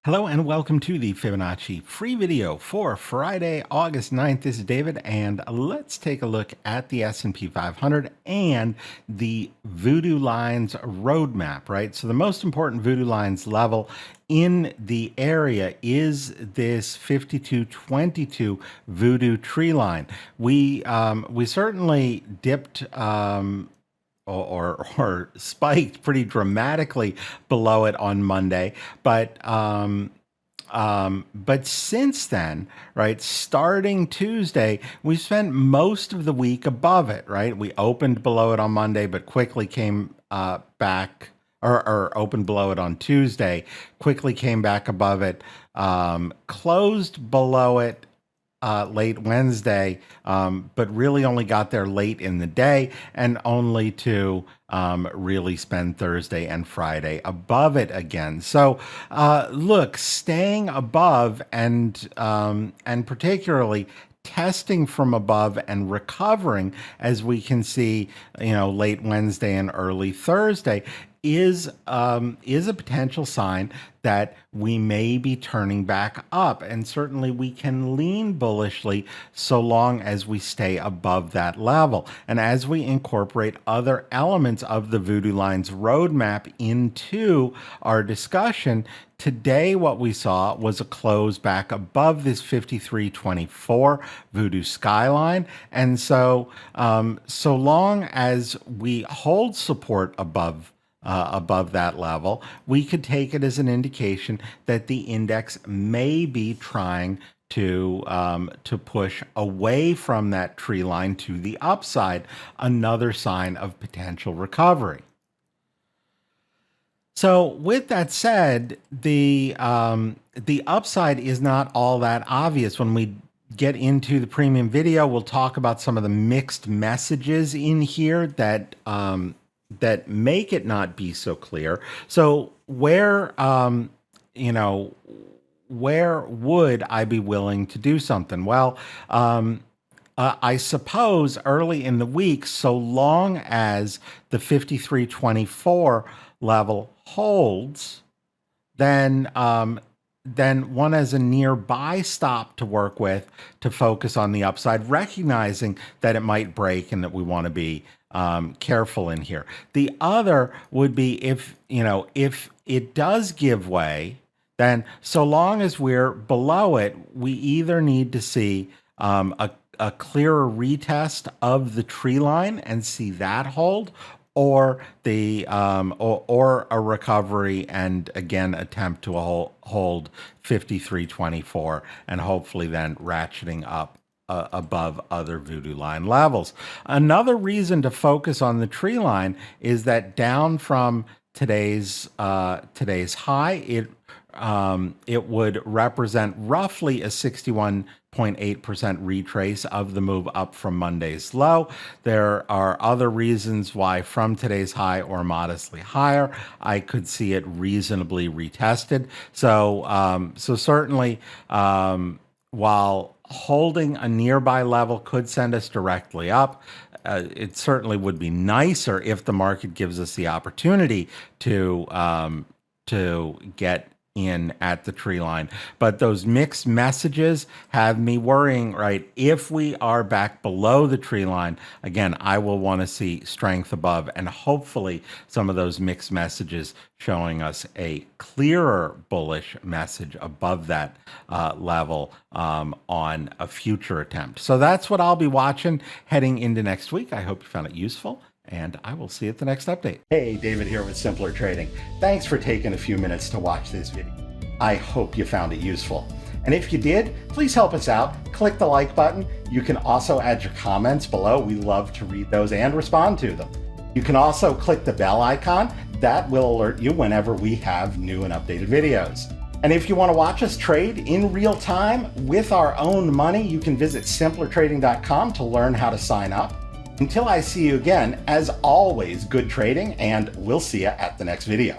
Hello and welcome to the Fibonacci free video for Friday, August 9th. This is David, and let's take a look at the S&P 500 and the Voodoo Lines roadmap, right? So the most important Voodoo Lines level in the area is this 5222 Voodoo tree line. We certainly dipped or spiked pretty dramatically below it on Monday, but since then, right, starting Tuesday, we spent most of the week above it, right? We opened below it on Monday, but quickly came back, or opened below it on Tuesday, quickly came back above it, closed below it late Wednesday, but really only got there late in the day, and only to really spend Thursday and Friday above it again. So look, staying above and particularly testing from above and recovering, as we can see, late Wednesday and early Thursday, is a potential sign that we may be turning back up, and certainly we can lean bullishly so long as we stay above that level. And as we incorporate other elements of the Voodoo Lines roadmap into our discussion, today what we saw was a close back above this 5324 Voodoo skyline. And so so long as we hold support above that level, we could take it as an indication that the index may be trying to push away from that tree line to the upside, another sign of potential recovery. So with that said, the upside is not all that obvious. When we get into the premium video, we'll talk about some of the mixed messages in here that that make it not be so clear. So where where would I be willing to do something? Well, I suppose early in the week, so long as the 5324 level holds, then one has a nearby stop to work with to focus on the upside, recognizing that it might break and that we want to be careful in here. The other would be if it does give way, then so long as we're below it, we either need to see a clearer retest of the tree line and see that hold, or or a recovery and again attempt to hold 5324 and hopefully then ratcheting up above other Voodoo Line levels. Another reason to focus on the tree line is that down from today's high, it would represent roughly a 61.8% retrace of the move up from Monday's low. There are other reasons why from today's high or modestly higher, I could see it reasonably retested. So certainly, while holding a nearby level could send us directly up, it certainly would be nicer if the market gives us the opportunity to get in at the tree line. But those mixed messages have me worrying, right? If we are back below the tree line, again, I will want to see strength above, and hopefully some of those mixed messages showing us a clearer bullish message above that level on a future attempt. So that's what I'll be watching heading into next week. I hope you found it useful, and I will see you at the next update. Hey, David here with Simpler Trading. Thanks for taking a few minutes to watch this video. I hope you found it useful. And if you did, please help us out. Click the like button. You can also add your comments below. We love to read those and respond to them. You can also click the bell icon. That will alert you whenever we have new and updated videos. And if you want to watch us trade in real time with our own money, you can visit simplertrading.com to learn how to sign up. Until I see you again, as always, good trading, and we'll see you at the next video.